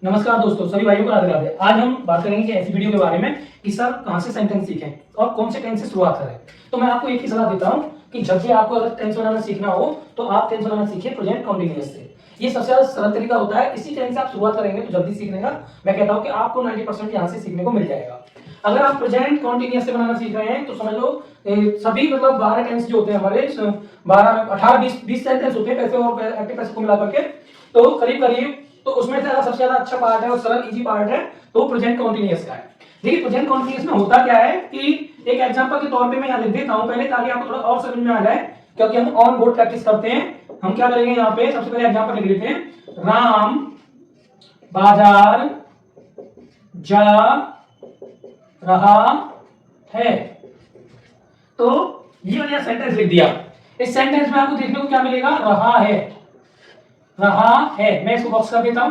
नमस्कार दोस्तों, सभी भाइयों को राधे राधे। आज हम बात करेंगे कि ऐसी वीडियो के बारे में कि सर कहां से सेंटेंस सीखें और कौन से टेंस से शुरुआत करें। तो मैं आपको एक ही सलाह देता हूं कि जब भी आपको अगर टेंस बनाना सीखना हो तो आप टेंस बनाना सीखिए प्रेजेंट कंटीन्यूअस से। ये सबसे ज्यादा सरल तरीका होता है। इसी टेंस से आप शुरुआत करेंगे तो जल्दी सीखने का मैं कहता हूं कि आपको 90% यहां से सीखने को मिल जाएगा। अगर आप प्रेजेंट कंटीन्यूअस से बनाना सीख रहे हैं तो समझ लो सभी मतलब 12 टेंस जो होते हैं हमारे 12 18 20 सेंटेंस होते हैं पैसे और एक्टिव पैसे को मिला करके, तो करीब करीब तो उसमें से अगर सबसे ज्यादा अच्छा पार्ट है और सरल इजी पार्ट है तो प्रेजेंट कंटीन्यूअस का है। देखिए प्रेजेंट कंटीन्यूअस में होता क्या है कि एक एग्जांपल के तौर पे मैं यहां लिख देता हूं पहले ताकि आपको थोड़ा और समझ में आ जाए, क्योंकि हम ऑन बोर्ड प्रैक्टिस करते हैं। हम क्या करेंगे यहां पे सबसे पहले एग्जांपल लिख लेते हैं, राम बाजार जा रहा है। तो ये वाला सेंटेंस लिख दिया। इस सेंटेंस में आपको देखने को क्या मिलेगा, रहा है। रहा है, मैं इसको बॉक्स कर देता हूं।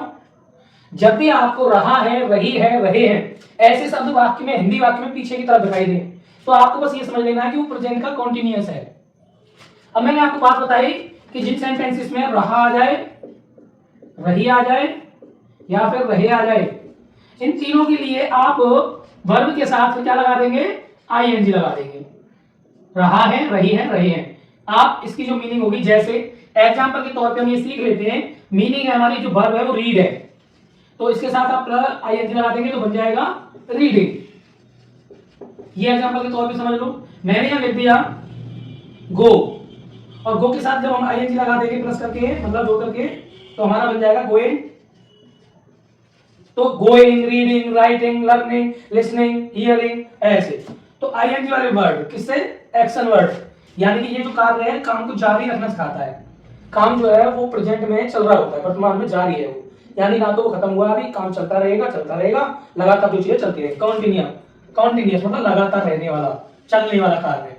जब भी आपको रहा है, रही है, रहे हैं ऐसे शब्द वाक्य में, हिंदी वाक्य में पीछे की तरफ दिखाई दे तो आपको बस ये समझ लेना है कि वो प्रेजेंट का कॉन्टिन्यूअस है। अब मैंने आपको बात बताई कि जिन सेंटेंसेस में रहा आ जाए, रही आ जाए या फिर रहे आ जाए, इन तीनों के लिए आप वर्ब के साथ क्या लगा देंगे, आईएनजी लगा देंगे। रहा है, रही है, रहे हैं। आप इसकी जो मीनिंग होगी, जैसे एग्जांपल के तौर पे हम ये सीख लेते हैं, मीनिंग है हमारी जो वर्ब है वो रीड है, तो इसके साथ आप आईएनजी लगा देंगे तो बन जाएगा रीडिंग। ये एग्जांपल के तौर पे समझ लो। मैंने यहां लिख दिया गो, और गो के साथ जब हम आईएनजी लगा देंगे प्लस करके मतलब दो करके, तो हमारा बन जाएगा गोइंग। तो going, reading, writing, learning, listening, hearing, ऐसे। तो आईएनजी वाले वर्ड किससे, एक्शन वर्ड, यानी कि ये जो कार्य है काम को जारी रखना सिखाता है। काम जो है वो प्रेजेंट में चल रहा होता है, वर्तमान में जारी है वो, यानी ना तो वो खत्म हुआ, अभी काम चलता रहेगा लगातार, जो चीजें चलती रहेगी। कॉन्टिन्यूअस मतलब लगातार रहने वाला, चलने वाला कार्य।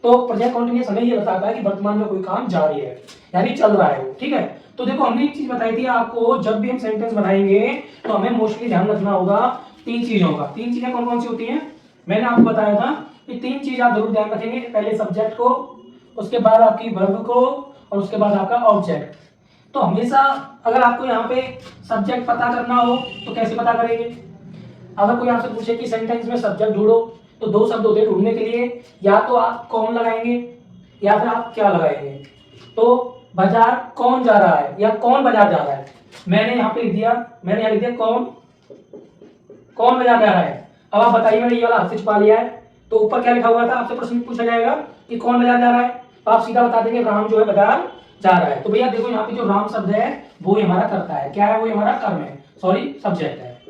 तो प्रेजेंट कॉन्टिन्यूअस हमें ये बताता है कि वर्तमान में कोई काम जारी है, यानी चल रहा है वो। ठीक है, तो देखो हमने एक चीज बताई थी आपको, जब भी हम सेंटेंस बनाएंगे तो हमें मोस्टली ध्यान रखना होगा तीन चीजों का। तीन चीजें कौन कौन सी होती हैं, मैंने आपको बताया था कि तीन चीज आप जरूर ध्यान रखेंगे। पहले सब्जेक्ट को, उसके बाद आपकी वर्ब को, और उसके बाद आपका ऑब्जेक्ट। तो हमेशा अगर आपको यहाँ पे सब्जेक्ट पता करना हो तो कैसे पता करेंगे, अगर कोई आपसे पूछे कि सेंटेंस में सब्जेक्ट ढूंढो तो दो शब्द होते हैं ढूंढने के लिए, या तो आप कौन लगाएंगे या फिर आप क्या लगाएंगे। तो बाजार कौन जा रहा है या कौन बाजार जा रहा है, मैंने यहाँ पे लिख दिया, मैंने यहाँ लिख दिया कौन बाजार जा रहा है। अब आप बताइए, मैंने ये वाला हाथ से छुपा लिया है तो ऊपर क्या लिखा हुआ था, आपसे प्रश्न पूछा जाएगा कि कौन बाजार जा रहा है, तो आप सीधा बता देंगे राम जो है बाजार जा रहा है। तो भैया देखो यहाँ पे जो राम शब्द है वो हमारा करता है, क्या है वो हमारा कर्म है, सॉरी सब्जेक्ट है,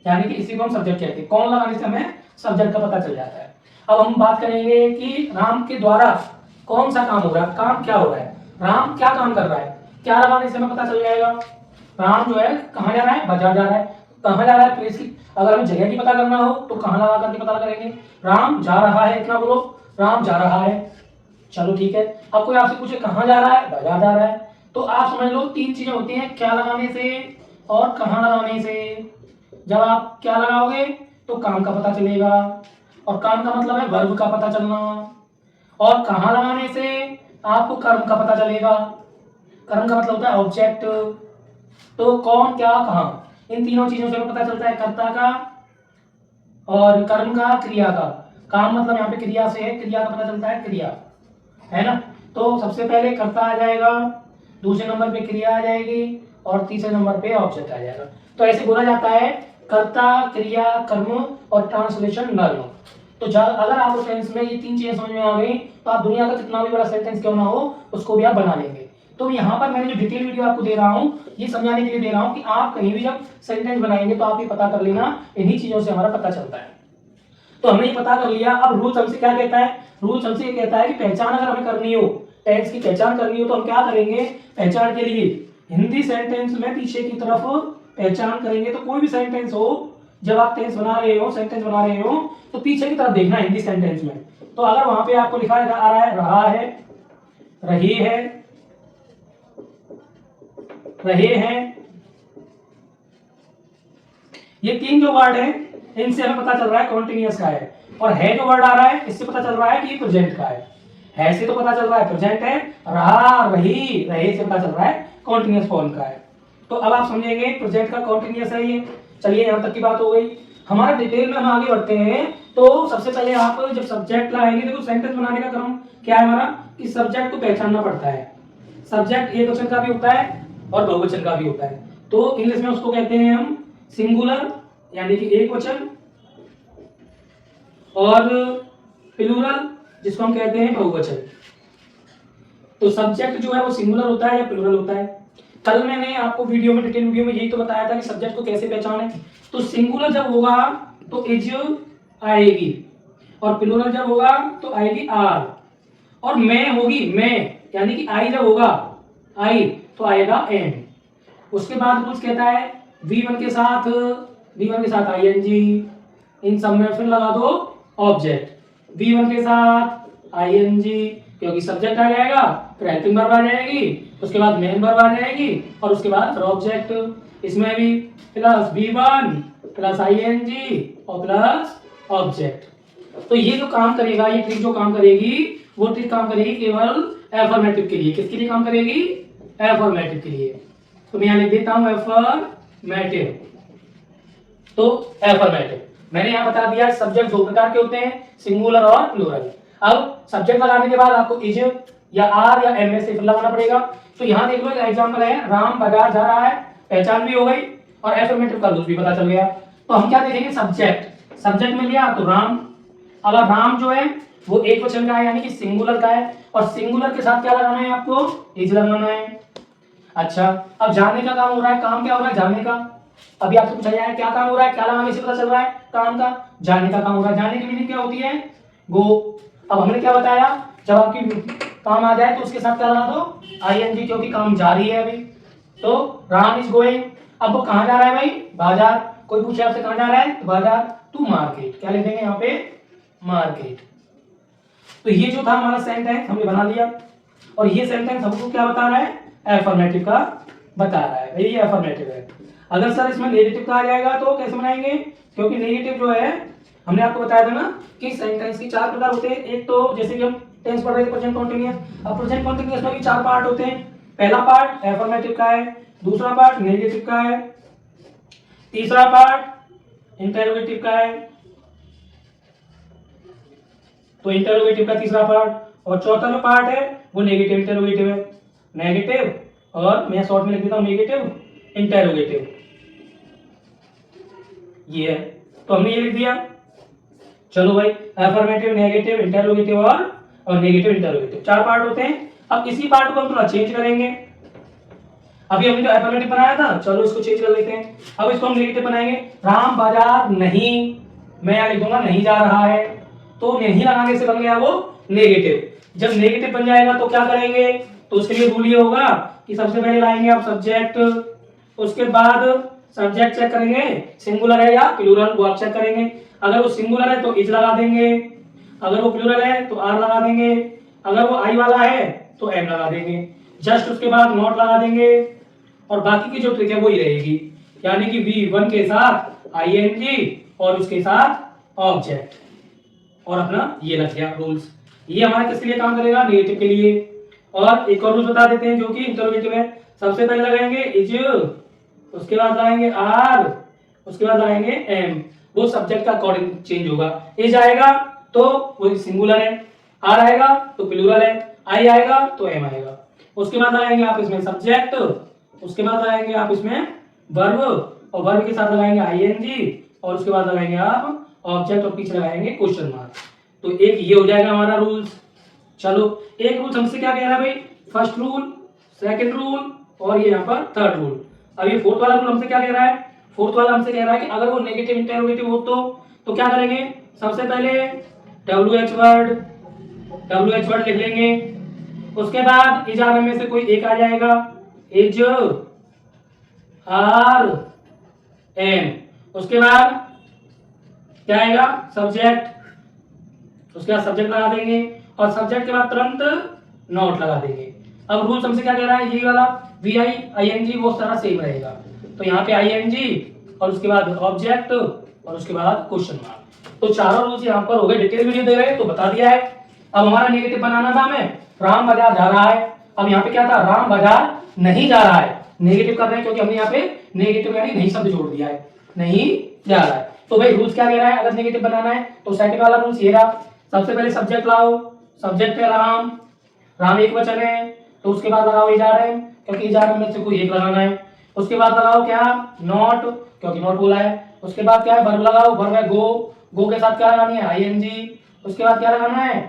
यानी कि इसी को हम सब्जेक्ट कहते हैं। कौन लगाने से हमें सब्जेक्ट का पता चल जाता है। अब हम बात करेंगे कि राम के द्वारा कौन सा काम हो रहा है, काम क्या हो रहा है, राम क्या काम कर रहा है, क्या लगाने से हमें पता चल जाएगा। राम जो है कहाँ जा रहा है, बाजार जा रहा है। कहाँ जा रहा है, प्लेस की, अगर हमें जगह की पता करना हो तो कहाँ लगा करके पता करेंगे, राम जा रहा है, इतना बोलो, राम जा रहा है। चलो ठीक है, अब कोई आपसे पूछे कहाँ जा रहा है, बाजार जा रहा है, तो आप समझ लो तीन चीजें होती हैं, क्या लगाने से और कहाँ लगाने से। जब आप क्या लगाओगे तो काम का पता चलेगा, और काम का मतलब है वर्ब का पता चलना, और कहाँ लगाने से आपको कर्म का पता चलेगा। कर्म का मतलब होता है ऑब्जेक्ट। तो कौन, क्या, कहाँ, इन तीनों चीजों से पता चलता है कर्ता का और कर्म का, क्रिया का। काम मतलब यहाँ पे क्रिया से है, क्रिया का पता चलता है, क्रिया है ना। तो सबसे पहले कर्ता आ जाएगा, दूसरे नंबर पे क्रिया आ जाएगी, और तीसरे नंबर पे ऑब्जेक्ट आ जाएगा। तो ऐसे बोला जाता है कर्ता, क्रिया, कर्म और ट्रांसलेशन नर्म। तो अगर आपको टेंस में ये तीन चीजें समझ में आ गई तो आप दुनिया का कितना भी बड़ा सेंटेंस क्यों ना हो उसको भी आप बना लेंगे। तो यहाँ पर मैंने जो डिटेल वीडियो आपको दे रहा हूँ ये समझाने के लिए दे रहा हूँ कि आप कहीं भी जब सेंटेंस बनाएंगे तो आप ये पता कर लेना, इन्हीं चीजों से हमारा पता चलता है। तो हमने ये पता कर लिया। अब रूल्स हमसे क्या कहता है, रूल्स हमसे ये कहता है कि पहचान अगर हमें करनी हो, टेंस की पहचान करनी हो तो हम क्या करेंगे, पहचान के लिए हिंदी सेंटेंस में पीछे की तरफ पहचान करेंगे। तो कोई भी सेंटेंस हो, जब आप टेंस बना रहे हो, सेंटेंस बना रहे हो तो पीछे की तरफ देखना हिंदी सेंटेंस में। तो अगर वहां पे आपको लिखा आ रहा है रहा है, रही है, रहे हैं, ये तीन जो वर्ड है इनसे हमें पता चल रहा है कॉन्टिन्यूअस का है। और है जो वर्ड आ रहा है इससे पता चल रहा है कि ये प्रेजेंट का है से तो पता चल रहा है प्रेजेंट है, रहा, रही, रहे से पता चल रहा है कॉन्टिन्यूअस फॉर्म का है। तो अब आप समझेंगे प्रोजेक्ट का कॉन्टिन्यूअस है ये। चलिए यहाँ तक की बात हो गई। हमारे डिटेल में हम आगे बढ़ते हैं। तो सबसे पहले आप जब सब्जेक्ट लाएंगे, देखो सेंटेंस बनाने का क्रम क्या है हमारा, कि सब्जेक्ट को पहचानना पड़ता है। सब्जेक्ट एक वचन का भी होता है और बहुवचन का भी होता है। तो इंग्लिश में उसको कहते हैं हम सिंगुलर यानी कि एक वचन, और प्लूरल जिसको हम कहते हैं बहुवचन। तो सब्जेक्ट जो है वो सिंगुलर होता है या प्लूरल होता है। कल मैंने आपको वीडियो में, डिटेल वीडियो में यही तो बताया था कि सब्जेक्ट को कैसे पहचाने। तो सिंगुलर जब होगा तो इज आएगी, और प्लूरल जब होगा तो आएगी आर, और मैं होगी मैं, यानी कि आई जब होगा आई तो आएगा एम। उसके बाद रूल्स कहता है V1 के साथ आईएनजी, इन सब में फिर लगा दो ऑब्जेक्ट। V1 के साथ आईएनजी क्योंकि सब्जेक्ट आ जाएगा, फिर हेल्पिंग वर्ब आ जाएगी, उसके बाद मेन वर्ब आ जाएगी, और उसके बाद फिर ऑब्जेक्ट। इसमें भी प्लस V1 प्लस आईएनजी और प्लस ऑब्जेक्ट। तो ये जो काम करेगा, ये ट्रिक जो काम करेगी, वो ट्रिक काम करेगी केवल एफर्मेटिव के लिए। किसके लिए काम करेगी? एफर्मेटिव के लिए। तो मैं यहाँ लिख देता हूं एफर्मेटिव। तो एफर्मेटिव मैंने यहाँ बता दिया सब्जेक्ट दो प्रकार के होते हैं, सिंगुलर और प्लूरल। अब सब्जेक्ट लगाने के बाद आपको इज या आर या एम में से लगाना पड़ेगा। तो यहाँ देख लो एक एग्जांपल है, राम बाजार जा रहा है, पहचान भी हो गई और एफर्मेटिव का रूल भी पता चल गया। तो हम क्या देखेंगे, सब्जेक्ट में लिया तो राम। अब राम जो है वो एक वचन का है यानी कि सिंगुलर का है, और सिंगुलर के साथ क्या लगाना है आपको? इज लगाना है। अच्छा, अब जाने का काम हो रहा है, काम क्या हो रहा है? जाने का। अभी आपसे पूछा जाए क्या काम हो रहा है, क्या लगाने से पता चल रहा है काम का? जाने का काम हो रहा है। जाने की मीनिंग क्या होती है? गो। अब हमने क्या बताया, जब आपकी काम आ जाए तो उसके साथ क्या लगा दो? आईएनजी, क्योंकि काम जारी है अभी। तो राम इज गोइंग। अब वो कहाँ जा रहा है भाई? बाजार। कोई पूछे आपसे कहाँ जा रहा है? तो बाजार टू मार्केट। क्या लिख देंगे यहाँ पे? मार्केट। तो ये जो था हमारा सेंटेंस हमने बना लिया, और ये सेंटेंस हमको क्या बता रहा है? एफर्मेटिव का बता रहा है। ये एफर्मेटिव है। अगर सर इसमें नेगेटिव का आ जाएगा तो कैसे बनाएंगे? क्योंकि नेगेटिव जो है हमने आपको बताया था ना कि सेंटेंस की चार प्रकार होते हैं। एक तो जैसे कि हम टेंस पढ़ रहे थे प्रेजेंट कॉन्टिन्यूअस, अब प्रेजेंट कॉन्टिन्यूअस में भी चार पार्ट होते हैं। पहला पार्ट एफर्मेटिव का है, दूसरा पार्ट नेगेटिव का है, तीसरा पार्ट इंटरोगेटिव का है, तो इंटरोगेटिव का तीसरा पार्ट, और चौथा जो पार्ट है वो नेगेटिव इंटरोगेटिव है। नेगेटिव, और मैं शॉर्ट में लिख देता हूं नेगेटिव इंटरोगेटिव, ये है। तो हमने ये लिख दिया। चलो भाई, एफर्मेटिव, नेगेटिव, इंटरोगेटिव और नेगेटिव इंटरोगेटिव, चार पार्ट होते हैं। अब इसी पार्ट को हम थोड़ा चेंज करेंगे। अभी हमने जो एफर्मेटिव बनाया था, चलो इसको चेंज कर लेते हैं। अब इसको हम नेगेटिव बनाएंगे। राम बाजार नहीं, मैं यहां लिख दूंगा नहीं जा रहा है, तो नहीं लगाने से बन गया वो नेगेटिव। जब नेगेटिव बन जाएगा तो क्या करेंगे? तो उसके लिए रूल ये होगा कि सबसे पहले लाएंगे आप सब्जेक्ट, उसके बाद सब्जेक्ट चेक करेंगे सिंगुलर है या प्लूरल, वो आप चेक करेंगे। अगर वो सिंगुलर है तो इज लगा देंगे, अगर वो प्लूरल है तो आर लगा देंगे, अगर वो आई वाला है तो एम लगा देंगे। जस्ट उसके बाद नॉट लगा देंगे, और बाकी की जो ट्रिक है वो ही रहेगी, यानी कि V1 के साथ आईएनजी और उसके साथ ऑब्जेक्ट, और अपना ये लग गया रूल्स। ये हमारा किसके लिए काम करेगा? नेगेटिव के लिए। और एक और रूल बता देते हैं जो कि इंटरोगेटिव है। सबसे पहले लगाएंगे इज, उसके बाद लगाएंगे आर, उसके बाद लगाएंगे एम। वो सब्जेक्ट का अकॉर्डिंग चेंज होगा। इज आएगा तो वो सिंगुलर है, आर आएगा तो प्लूरल है, आई आएगा तो एम आएगा। उसके बाद लगाएंगे आप इसमें सब्जेक्ट, उसके बाद लगाएंगे आप इसमें वर्ब, और वर्ब के साथ लगाएंगे आईएनजी, और उसके बाद लगाएंगे आप ऑब्जेक्ट, और पीछे लगाएंगे क्वेश्चन मार्क। तो एक ये हो जाएगा हमारा रूल्स। चलो, एक रूल हमसे क्या कह रहा है भाई? फर्स्ट रूल, सेकंड रूल, और ये यहाँ पर थर्ड रूल। अब ये फोर्थ वाला रूल हमसे क्या कह रहा है? फोर्थ वाला हमसे कह रहा है कि अगर वो नेगेटिव इंटरोगेटिव हो तो क्या करेंगे? सबसे पहले WH वर्ड लिख लेंगे, उसके बाद इज आर में से कोई एक आ जाएगा, इज आर एम, उसके बाद क्या आएगा? सब्जेक्ट, उसके बाद सब्जेक्ट लगा देंगे, और सब्जेक्ट के बाद तुरंत नॉट लगा देंगे। अब रूल हमसे क्या कह रहा है? ये वाला VI ING वो सारा सेम रहेगा। तो यहाँ पे ING और उसके बाद ऑब्जेक्ट और उसके बाद क्वेश्चन मार्क। तो चारों रूल्स यहाँ पर हो गए। डिटेल वीडियो दे रहे तो बता दिया है। अब हमारा नेगेटिव बनाना था हमें, राम बाजार जा रहा है। अब यहाँ पे क्या था? राम बाजार नहीं जा रहा है। नेगेटिव कर रहे हैं क्योंकि हमने यहाँ पे नेगेटिव यानी नहीं शब्द जोड़ दिया है, नहीं जा रहा है। तो भाई रूल्स क्या कह रहा है, अगर नेगेटिव बनाना है तो सेकंड वाला रूल्स ये रहा, सबसे पहले सब्जेक्ट लाओ, सब्जेक्ट है राम, राम एक वचन है, तो उसके बाद लगाओ इजार है क्योंकि इजार में से कोई एक लगाना है। उसके बाद लगाओ क्या, नॉट क्योंकि नॉट बोला है। उसके बाद क्या है, वर्ब लगाओ, वर्ब है गो, गो के साथ क्या लगानी है, आईएनजी। उसके बाद क्या लगाना है,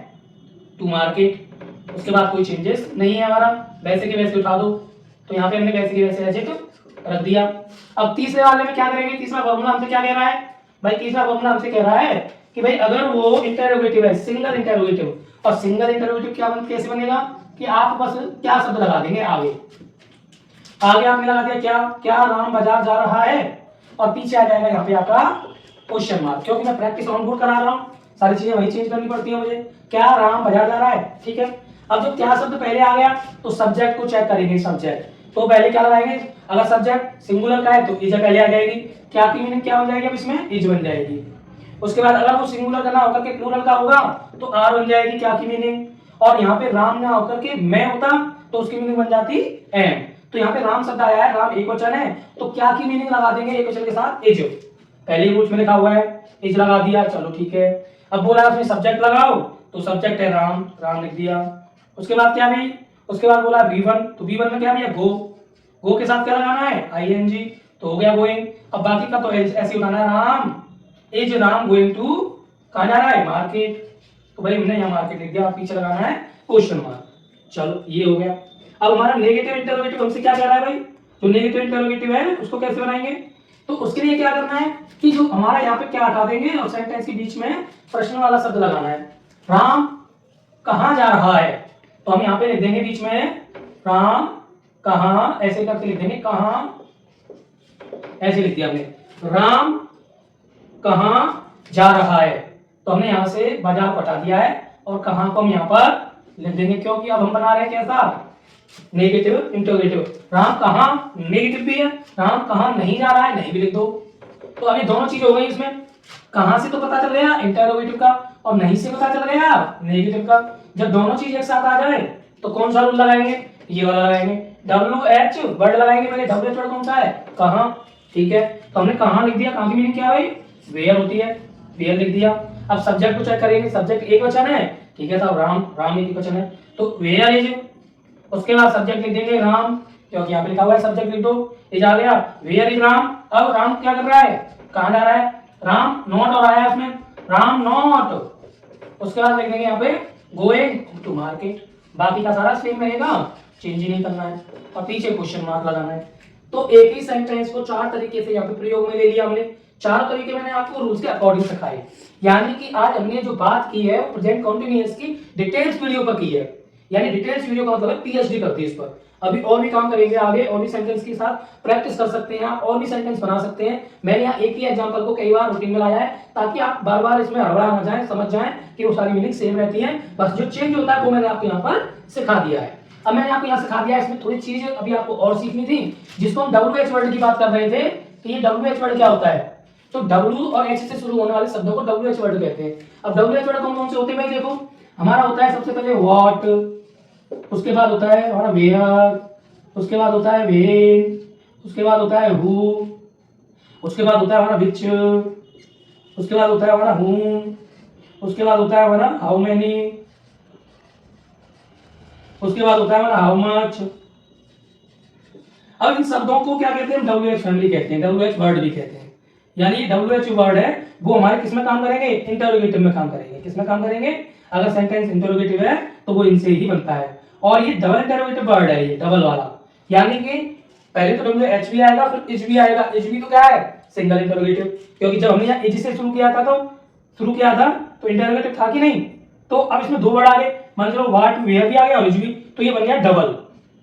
टू मार्केट। उसके बाद कोई चेंजेस नहीं है हमारा, वैसे के वैसे उठा दो, तो यहाँ पे हमने वैसे के वैसे एज इट रख दिया। अब तीसरे वाले में क्या करेंगे, तीसरा फॉर्मूला हमसे क्या कह रहा है भाई, तीसरा फॉर्मूला हमसे कह रहा है कि भाई अगर वो इंटरोगेटिव है, सिंगल इंटरोगेटिव, और सिंगल इंटरोगेटिव क्या कैसे बनेगा कि आप बस क्या शब्द लगा देंगे आगे, आगे आपने लगा दिया क्या, क्या राम बाजार जा रहा है, और पीछे आ जाएगा यहाँ पे आपका क्वेश्चन मार्क, क्योंकि मैं प्रैक्टिस ऑन बोर्ड करा रहा हूँ, सारी चीजें वही चेंज करनी पड़ती है मुझे। क्या राम बाजार जा रहा है, ठीक है। अब जब क्या शब्द पहले आ गया तो सब्जेक्ट को चेक करेंगे, सब्जेक्ट तो पहले क्या लगाएंगे, अगर सब्जेक्ट सिंगुलर का है तो इज पहले आ जाएगी, क्या की मीनिंग क्या हो जाएगी, अब इसमें इज बन जाएगी। उसके बाद अगर वो सिंगुलर का ना होकर के प्लूरल का होगा तो आर बन जाएगी क्या की मीनिंग, और यहाँ पे राम ना होकर के मैं होता तो उसकी मीनिंग बन जाती एम। तो यहाँ पे राम शब्द आया है, राम एक वचन है, तो क्या की मीनिंग लगा देंगे एक वचन के साथ इज, पहले रूल्स में लिखा हुआ है इज लगा दिया, चलो ठीक है। अब बोला है उसमें सब्जेक्ट लगाओ, तो सब्जेक्ट है राम, राम लिख दिया। उसके बाद क्या भी, उसके बाद बोला V1, तो V1 में क्या भी है गो, गो के साथ क्या लगाना है आईएनजी, तो हो गया गोइंग। अब बाकी का तो ऐसे उठाना है, Ram is Ram going to, कहाँ जा रहा है, मार्केट, तो भाई हमने यहाँ मार्केट लिख दिया, पीछे लगाना है क्वेश्चन मार्क। चलो ये हो गया। अब हमारा नेगेटिव इंटरोगेटिव हमसे क्या कह रहा है भाई, जो नेगेटिव इंटरोगेटिव है उसको कैसे बनाएंगे, तो उसके लिए क्या करना है कि जो हमारा यहाँ पे क्या हटा देंगे और सेंटेंस के बीच में प्रश्न वाला शब्द लगाना है, राम कहाँ जा रहा है, तो हम यहाँ पे लिख देंगे बीच में राम कहाँ, ऐसे करके लिख देंगे कहाँ, ऐसे लिख दिया हमने, राम कहाँ जा रहा है, तो हमने यहाँ से बाजार को हटा दिया है और कहाँ को हम यहाँ पर लिख देंगे, क्योंकि अब हम बना रहे हैं कैसा नेगेटिव इंटरोगेटिव। राम कहाँ नेगेटिव भी है, राम कहाँ नहीं जा रहा है नहीं भी लिख दो। तो अभी दोनों चीज हो गई इसमें, कहाँ से तो पता चल गया इंटरोगेटिव का और नहीं से पता चल गया नेगेटिव का। जब दोनों चीज एक साथ आ जाए तो कौन सा रूल लगाएंगे, ये वाला लगाएंगे, WH वर्ड लगाएंगे, पहले WH वर्ड कौन सा है, कहाँ, ठीक है। तो हमने कहाँ लिख दिया, कहाँ की मीनिंग क्या है भाई, वेयर होती है, वेयर लिख दिया। अब सब्जेक्ट को चेक करेंगे, सब्जेक्ट एक वचन है, ठीक है, तो राम, राम एक वचन है, तो वेयर इज। उसके बाद सब्जेक्ट लिख देंगे राम, क्योंकि यहाँ पे लिखा हुआ है सब्जेक्ट लिख दो, इज आ गया, वेयर इज राम। अब राम क्या कर रहा है, कहाँ जा रहा है, राम नॉट और आया उसमें, राम नॉट। उसके बाद लिख देंगे यहाँ पे गोइंग टू मार्केट, बाकी का सारा सेम रहेगा, चेंज ही नहीं करना है, और पीछे क्वेश्चन मार्क लगाना है। तो एक ही सेंटेंस को चार तरीके से यहाँ पे प्रयोग में ले लिया हमने, चार तरीके मैंने आपको रूल्स के अकॉर्डिंग सिखाए, यानी कि आज हमने जो बात की है वो प्रेजेंट कंटीन्यूअस की डिटेल्स वीडियो पर की है, यानी डिटेल्स वीडियो का मतलब है पीएचडी करती है इस पर। अभी और भी काम करेंगे आगे, और भी सेंटेंस के साथ प्रैक्टिस कर सकते हैं आप, और भी सेंटेंस बना सकते हैं। मैंने यहाँ एक ही एग्जांपल को कई बार रूटीन में लाया है ताकि आप बार बार इसमें हड़बड़ा ना जाएं, समझ जाएं कि वो सारी मीनिंग सेम रहती है, बस जो चेंज होता है वो मैंने आपको यहाँ पर सिखा दिया है। अब मैंने आपको यहाँ सिखा दिया है, इसमें थोड़ी चीज अभी आपको और सीखनी थी, जिसको हम WH वर्ड की बात कर रहे थे कि ये WH वर्ड क्या होता है। तो W और H से शुरू होने वाले शब्दों को WH वर्ड कहते हैं। अब WH वर्ड कौन कौन से होते हैं भाई, देखो हमारा होता है सबसे पहले व्हाट, उसके बाद होता है हमारा वेयर, उसके बाद होता है व्हेन, उसके बाद होता है हु, उसके बाद होता है हमारा विच, उसके बाद होता है हमारा whom, उसके बाद होता है हमारा हाउ मेनी, उसके बाद होता है हमारा हाउ मच। अब इन शब्दों को क्या कहते हैं, WH फैमिली कहते हैं, WH वर्ड भी कहते हैं। यानी WH वर्ड है वो हमारे किस में काम करेंगे, इंटरोगेटिव में काम करेंगे। किस में काम करेंगे, अगर सेंटेंस इंटरोगेटिव है तो वो इनसे ही बनता है, और ये डबल इंटरोगेटिव वर्ड है, ये डबल वाला, यानी कि पहले तो WH भी आएगा फिर इज भी आएगा। इज भी तो क्या है, सिंगल इंटरोगेटिव, क्योंकि जब हमने यहाँ इज से शुरू किया था तो इंटरोगेटिव था कि नहीं, तो अब इसमें दो वर्ड आ गए, मान लो व्हाट वेयर भी आ गया और इज भी, तो ये बन गया डबल,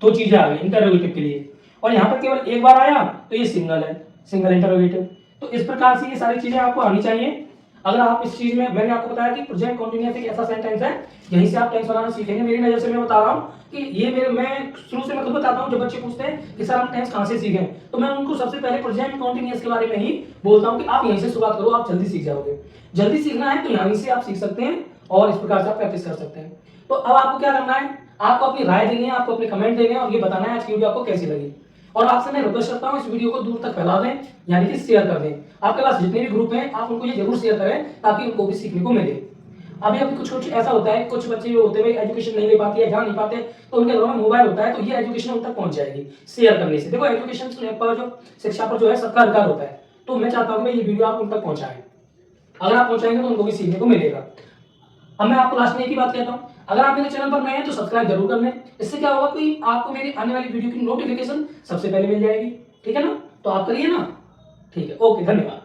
दो चीजें आ गई इंटरोगेटिव के लिए। और यहाँ पर केवल एक बार आया तो ये सिंगल है, सिंगल इंटरोगेटिव। तो इस प्रकार से ये सारी चीजें आपको आनी चाहिए। अगर आप इस चीज में, मैंने आपको बताया कि प्रेजेंट कंटीन्यूअस एक ऐसा सेंटेंस है यहीं से आप टेंस बनाना सीखेंगे। मेरी नजर से मैं बता रहा हूँ कि ये मैं शुरू से मैं खुद बताता हूँ, जब बच्चे पूछते हैं कि सर हम टेंस कहाँ से सीखें, तो मैं उनको सबसे पहले प्रेजेंट कंटीन्यूअस के बारे में ही बोलता हूँ कि आप यहीं से शुरुआत करो, आप जल्दी सीख जाओगे। जल्दी सीखना है तो यहीं से आप सीख सकते हैं और इस प्रकार से आप प्रैक्टिस कर सकते हैं। तो अब आपको क्या करना है, आपको अपनी राय देनी है, आपको अपने कमेंट देने हैं और ये बताना है आज की वीडियो आपको कैसी लगी। और आपसे मैं रिक्वेस्ट करता हूँ इस वीडियो को दूर तक फैला दें, यानी कि शेयर कर दें। आपके पास जितने भी ग्रुप हैं आप उनको ये जरूर शेयर करें ताकि उनको भी सीखने को मिले। अभी कुछ ऐसा होता है, कुछ बच्चे जो होते हैं एजुकेशन नहीं ले पाते, जा नहीं पाते, तो उनके घरों में मोबाइल होता है, तो ये एजुकेशन उन तक पहुंच जाएगी शेयर करने से। देखो एजुकेशन पर जो शिक्षा पर जो है सबका अधिकार होता है, तो मैं चाहता हूँ कि ये वीडियो आप उन तक पहुंचाएं। अगर आप पहुंचाएंगे तो उनको भी सीखने को मिलेगा। अब मैं आपको लास्ट में एक ही बात कहता हूँ, अगर आप मेरे चैनल पर नए हैं तो सब्सक्राइब जरूर कर लें। इससे क्या होगा कि आपको मेरी आने वाली वीडियो की नोटिफिकेशन सबसे पहले मिल जाएगी। ठीक है ना, तो आप करिए ना। ठीक है, ओके, धन्यवाद।